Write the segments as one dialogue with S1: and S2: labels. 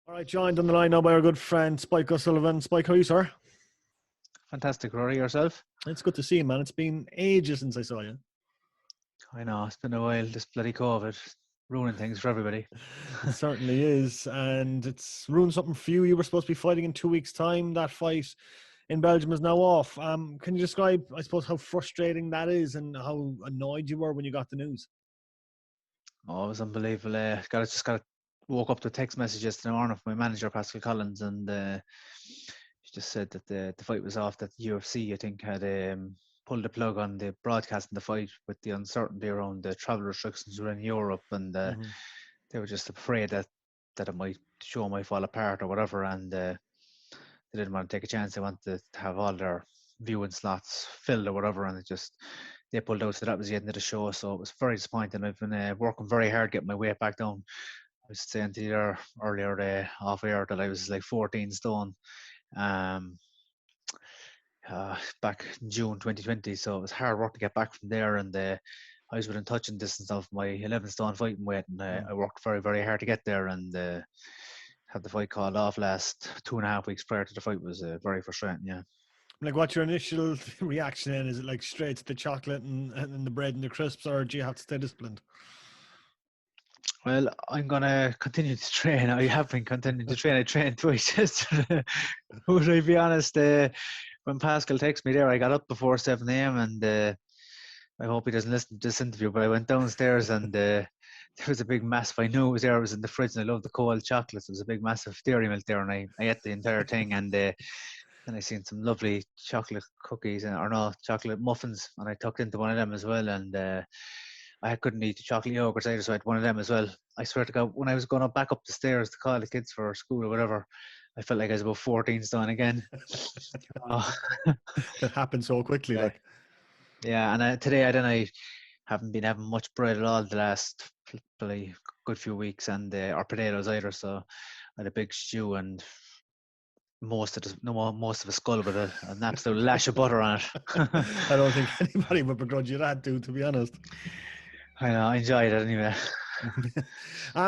S1: All right, joined on the line now by our good friend Spike O'Sullivan. Spike, how are you, sir?
S2: Fantastic, Rory. Yourself?
S1: It's good to see you, man. It's been ages since I saw you.
S2: I know, it's been a while. This bloody COVID ruining things for everybody.
S1: It certainly is, and it's ruined something for you. You were supposed to be fighting in 2 weeks' time. That fight in Belgium is now off. Can you describe, I suppose, how frustrating that is and how annoyed you were when you got the news?
S2: Oh, it was unbelievable. Got woke up to text messages yesterday morning from my manager, Pascal Collins, and she just said that the fight was off, that the UFC, I think, had pulled the plug on the broadcasting the fight with the uncertainty around the travel restrictions around Europe, and
S1: Hmm.
S2: they were just afraid that it might show might fall apart or whatever, and they didn't want to take a chance. They wanted to have all their viewing slots filled or whatever, and it just they pulled out. So that was the end of the show. So it was very disappointing. I've been working very hard getting my weight back down. I was saying to you there earlier off air that I was like 14 stone um, back in June 2020. So it was hard work to get back from there. And I was within touching distance of my 11 stone fighting weight, and I worked very, very hard to get there. And had the fight called off last 2.5 weeks prior to the fight was very frustrating. Yeah.
S1: Like, what's your initial reaction then? Is it like straight to the chocolate and the bread and the crisps, or do you have to stay disciplined?
S2: Well, I'm gonna continue to train. I have been continuing to train. I trained twice yesterday. Would I be honest? When Pascal texted me there, I got up before 7 a.m. and I hope he doesn't listen to this interview. But I went downstairs and there was a big massive. I knew it was there. It was in the fridge, and I love the cold chocolates. There was a big massive dairy milk there, and I ate the entire thing. And then I seen some lovely chocolate cookies or no chocolate muffins, and I tucked into one of them as well. And I couldn't eat the chocolate yogurts either, so I had one of them as well. I swear to God, when I was going back up the stairs to call the kids for school or whatever, I felt like I was about 14 stone again. Oh,
S1: It happened so quickly,
S2: yeah,
S1: like.
S2: yeah. And today I haven't been having much bread at all the last probably good few weeks, and or potatoes either. So I had a big stew and most of a skull with an absolute lash of butter on it.
S1: I don't think anybody would begrudge you that, dude, to be honest.
S2: I know, I enjoyed it anyway.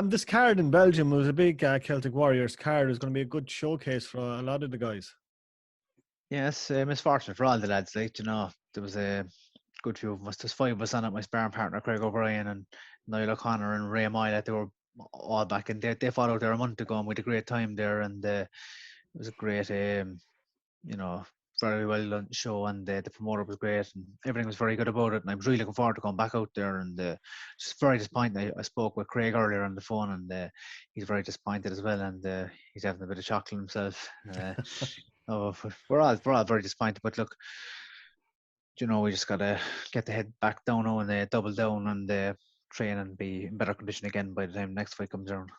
S1: This card in Belgium was a big Celtic Warriors card. It was going to be a good showcase for a lot of the guys.
S2: Yes, misfortunate for all the lads. Like, there was a good few of us. There's five of us on it. My sparring partner Craig O'Brien and Niall O'Connor and Ray Moyle. They were all back in there. They fought out there a month ago, and we had a great time there. And it was a great, you know, very well done show. And the promoter was great, and everything was very good about it. And I was really looking forward to going back out there. And just very disappointed. I spoke with Craig earlier on the phone, and he's very disappointed as well. And he's having a bit of chocolate himself. Oh, we're all very disappointed. But look, we just gotta get the head back down now and double down and train and be in better condition again by the time the next fight comes around.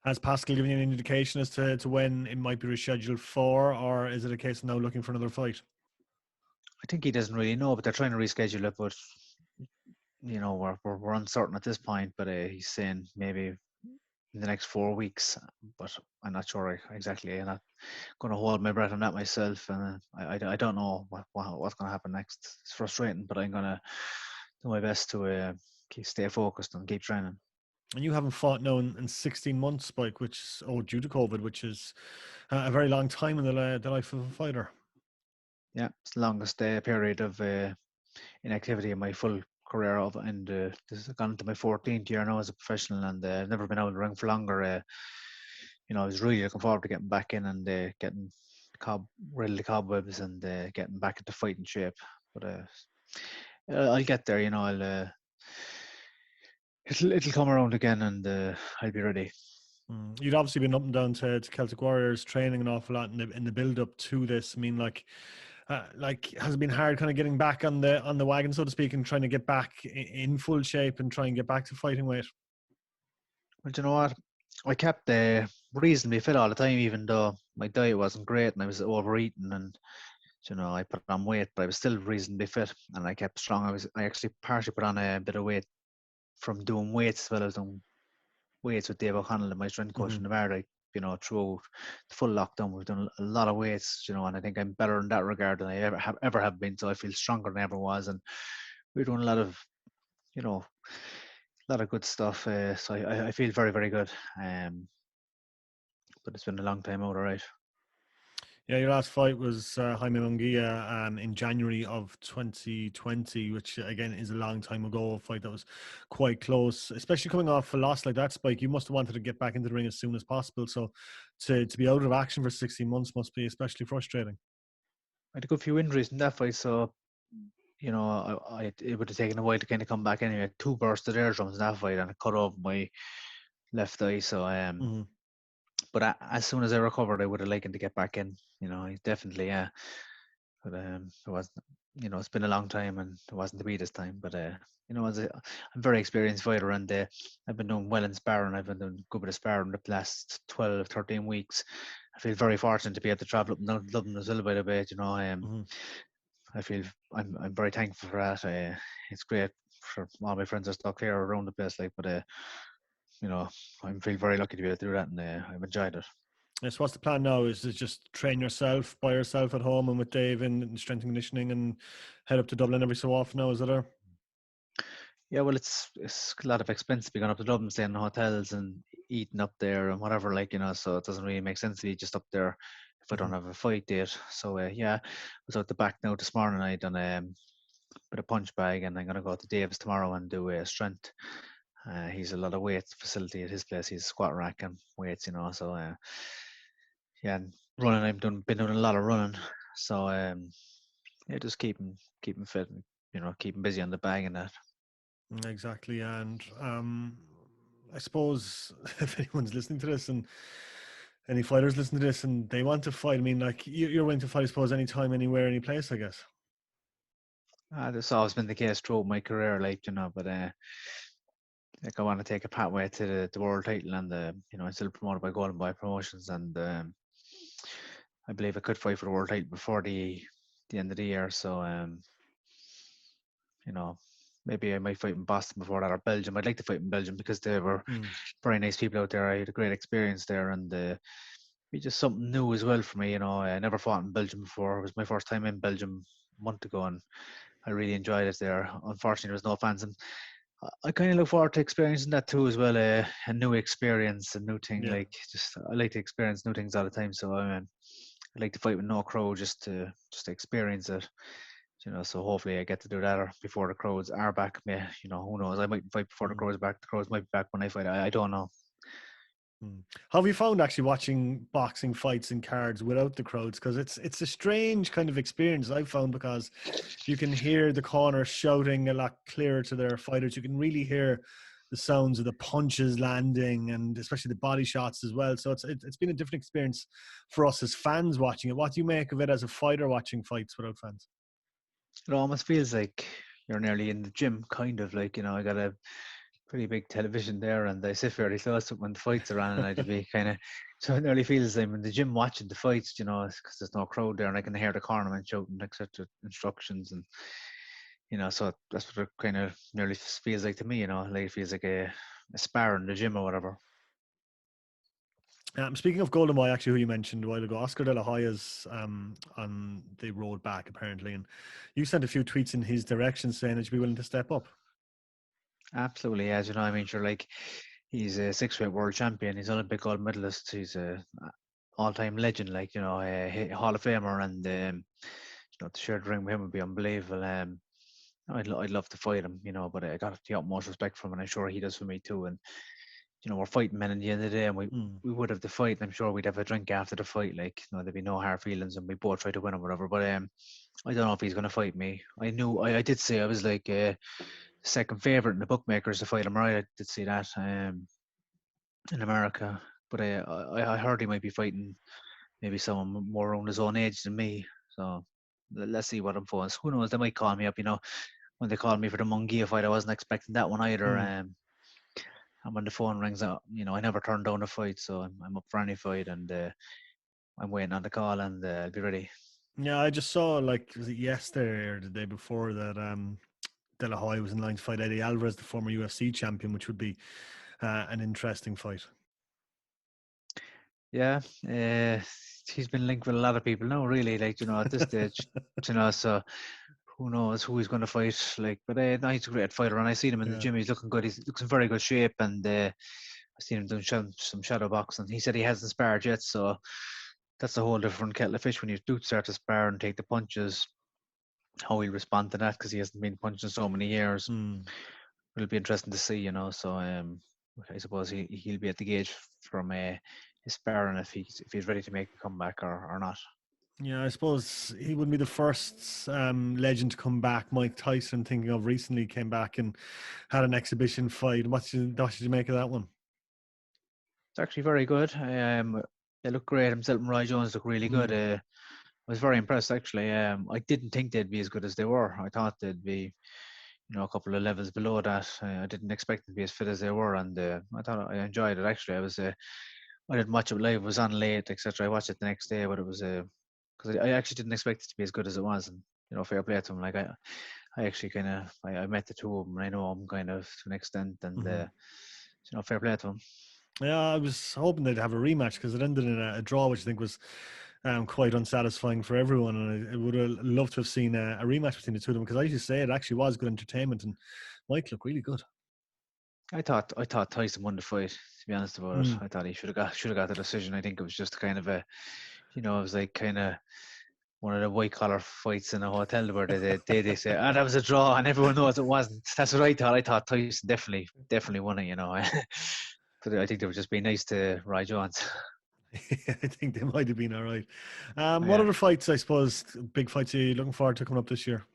S1: Has Pascal given you any indication as to when it might be rescheduled for, or is it a case of now looking for another fight?
S2: I think he doesn't really know, but they're trying to reschedule it. But we're uncertain at this point. But he's saying maybe in the next 4 weeks. But I'm not sure exactly. I'm not going to hold my breath on that myself, and I don't know what's going to happen next. It's frustrating, but I'm going to do my best to stay focused and keep training.
S1: And you haven't fought now in 16 months, Spike, which is, due to COVID, which is a very long time in the life of a fighter.
S2: Yeah, it's the longest period of inactivity in my full career of, and this has gone into my 14th year now as a professional, and I've never been out of the ring for longer. I was really looking forward to getting back in and getting rid of the cobwebs and getting back into fighting shape. But I'll get there. It'll come around again, and I'll be ready.
S1: You'd obviously been up and down to Celtic Warriors, training an awful lot in the build up to this. I mean, has it been hard kind of getting back on the wagon, so to speak, and trying to get back in full shape and try and get back to fighting weight?
S2: Well, you know what? I kept reasonably fit all the time, even though my diet wasn't great and I was overeating, and I put on weight, but I was still reasonably fit and I kept strong. I actually partially put on a bit of weight from doing weights as well as doing weights with Dave O'Connell and my strength coach in the bar. Throughout the full lockdown, we've done a lot of weights, and I think I'm better in that regard than I ever have been. So I feel stronger than I ever was, and we're doing a lot of, good stuff. So I feel very, very good. but it's been a long time out, all right.
S1: Yeah, your last fight was Jaime Munguia in January of 2020, which again is a long time ago. A fight that was quite close, especially coming off a loss like that. Spike, you must have wanted to get back into the ring as soon as possible. So to be out of action for 16 months must be especially frustrating.
S2: I had a good few injuries in that fight, so it would have taken a while to kind of come back anyway. I had 2 bursts of eardrums in that fight, and I cut off my left eye. So but as soon as I recovered, I would have liked to get back in. Definitely, yeah. But it wasn't. It's been a long time, and it wasn't to be this time. But I'm a very experienced fighter, and I've been doing well in sparring. I've been doing a good bit of sparring the last 12, 13 weeks. I feel very fortunate to be able to travel up and down to Dublin as well, by the way. I feel I'm very thankful for that. It's great for all my friends are stuck here around the place, like, but I feel very lucky to be able to do that, and I've enjoyed it.
S1: Yes, what's the plan now? Is it just train yourself by yourself at home and with Dave in strength and conditioning, and head up to Dublin every so often now? Is it?
S2: Yeah, well, it's a lot of expense to be going up to Dublin, staying in hotels and eating up there and whatever, so it doesn't really make sense to be just up there if I don't have a fight date. So yeah, I was out the back now this morning. I done a bit of punch bag, and I'm gonna go to Dave's tomorrow and do a strength. He's a lot of weights facility at his place. He's squat rack and weights, so yeah, and running. Been doing a lot of running, so yeah, just keeping fit and keeping busy on the bag and that.
S1: Exactly, and I suppose if anyone's listening to this and any fighters listen to this and they want to fight, I mean, like you're willing to fight, I suppose, anytime, anywhere, any place, I guess.
S2: That's always been the case throughout my career, but like I want to take a pathway to the world title, and I'm still promoted by Golden Boy Promotions, and I believe I could fight for the world title before the end of the year. So maybe I might fight in Boston before that, or Belgium. I'd like to fight in Belgium because they were very nice people out there. I had a great experience there, and be just something new as well for me. I never fought in Belgium before. It was my first time in Belgium a month ago, and I really enjoyed it there. Unfortunately, there was no fans, and I kind of look forward to experiencing that too as well. A new experience, a new thing.
S1: Yeah.
S2: I like to experience new things all the time. So I like to fight with no crowd, just to experience it. So hopefully I get to do that or before the crowds are back. Who knows? I might fight before the crowds back. The crowds might be back when I fight. I don't know.
S1: How have you found actually watching boxing fights and cards without the crowds? Because it's a strange kind of experience I've found, because you can hear the corner shouting a lot clearer to their fighters. You can really hear the sounds of the punches landing, and especially the body shots as well. So it's been a different experience for us as fans watching it. What do you make of it as a fighter watching fights without fans?
S2: It almost feels like you're nearly in the gym, kind of like, I got a pretty big television there, and I sit fairly close when the fights are on, and I'd be kind of, so it nearly feels I'm in the gym watching the fights, because there's no crowd there, and I can hear the cornerman shouting etc. instructions, and so that's what it kind of nearly feels like to me, like it feels like a spar in the gym or whatever.
S1: Speaking of Golden Boy, actually, who you mentioned a while ago, Oscar De La Hoya's on the road back, apparently. And you sent a few tweets in his direction saying that you'd be willing to step up.
S2: Absolutely, as I mean, sure, like, he's a 6-weight world champion. He's Olympic gold medalist. He's a all-time legend, like, a Hall of Famer, and to share the ring with him would be unbelievable. I'd love to fight him, but I got the utmost respect for him, and I'm sure he does for me too. And we're fighting men in the end of the day, and we would have the fight, and I'm sure we'd have a drink after the fight. Like, there'd be no hard feelings, and we both try to win or whatever. But I don't know if he's going to fight me. I did say I was like second favorite in the bookmakers to fight him. Right, I did see that in America, but I heard he might be fighting maybe someone more around his own age than me. So let's see what unfolds. Who knows? They might call me up. When they called me for the Munguia fight, I wasn't expecting that one either. And when the phone rings out, I never turn down a fight, so I'm up for any fight, and I'm waiting on the call, and I'll be ready.
S1: Yeah, I just saw, like, was it yesterday or the day before that De La Hoya was in line to fight Eddie Alvarez, the former UFC champion, which would be an interesting fight.
S2: Yeah, he's been linked with a lot of people now, really, like, at this stage, so who knows who he's going to fight, like, but no, he's a great fighter, and I seen him in the gym. He's looking good. He looks in very good shape, and I've seen him doing some shadow boxing. He said he hasn't sparred yet, so that's a whole different kettle of fish when you do start to spar and take the punches. How he'll respond to that, because he hasn't been punched in so many years. It'll be interesting to see, So I suppose he'll be at the gauge from his sparring if he's ready to make a comeback or not.
S1: Yeah, I suppose he wouldn't be the first legend to come back. Mike Tyson, thinking of recently, came back and had an exhibition fight. What did you make of that one?
S2: It's actually very good. They look great. Himself and Roy Jones look really good. I was very impressed, actually. I didn't think they'd be as good as they were. I thought they'd be, a couple of levels below that. I didn't expect them to be as fit as they were, and I thought I enjoyed it, actually. I didn't watch it live. It was on late, etc. I watched it the next day, but it was because I actually didn't expect it to be as good as it was, and fair play to them. Like I actually I met the two of them, and I know them kind of to an extent, and fair play to them.
S1: Yeah, I was hoping they'd have a rematch because it ended in a draw, which I think was quite unsatisfying for everyone. And I would have loved to have seen a rematch between the two of them, because I used to say it actually was good entertainment and might look really good.
S2: I thought Tyson won the fight, to be honest about it. I thought he should have got the decision. I think it was just kind of it was like kind of one of the white collar fights in a hotel where they say, that was a draw, and everyone knows it wasn't. That's what I thought. I thought Tyson definitely won it, But I think they were just being nice to Roy Jones.
S1: I think they might have been all right. What other fights, I suppose, big fights are you looking forward to coming up this year?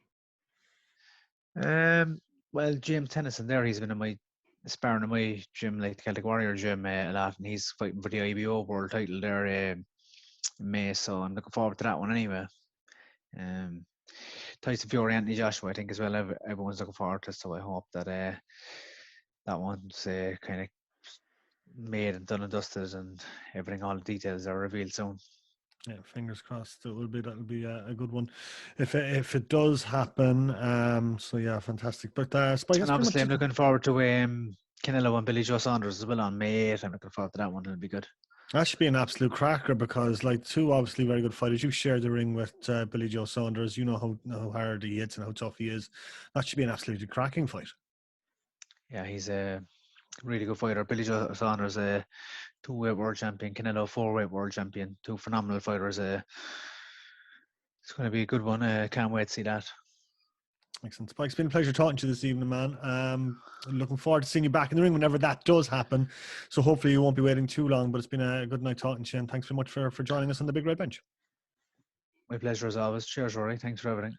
S2: Well, James Tennyson there, he's been sparring in my gym, like the Celtic Warriors gym, a lot, and he's fighting for the IBO world title there in May, so I'm looking forward to that one anyway. Tyson Fury, Anthony Joshua, I think as well. Everyone's looking forward to it, so I hope that that one's kind of made and done and dusted, and everything, all the details are revealed soon.
S1: Yeah, fingers crossed. That'll be a good one if it does happen. So yeah, fantastic. But Spike,
S2: and obviously I'm looking forward to Canelo and Billy Joe Saunders as well on May 8th. I'm looking forward to that one. It'll be good.
S1: That should be an absolute cracker, because like two obviously very good fighters. You share the ring with Billy Joe Saunders. You know how hard he hits and how tough he is. That should be an absolutely cracking fight.
S2: Yeah, he's a really good fighter. Billy Joe Saunders, a 2-weight world champion. Canelo, 4-weight world champion. Two phenomenal fighters. It's going to be a good one. Can't wait to see that.
S1: Excellent. Spike, it's been a pleasure talking to you this evening, man. Looking forward to seeing you back in the ring whenever that does happen. So hopefully you won't be waiting too long, but it's been a good night talking to you, and thanks very much for joining us on the Big Red Bench.
S2: My pleasure as always. Cheers, Rory. Thanks for everything.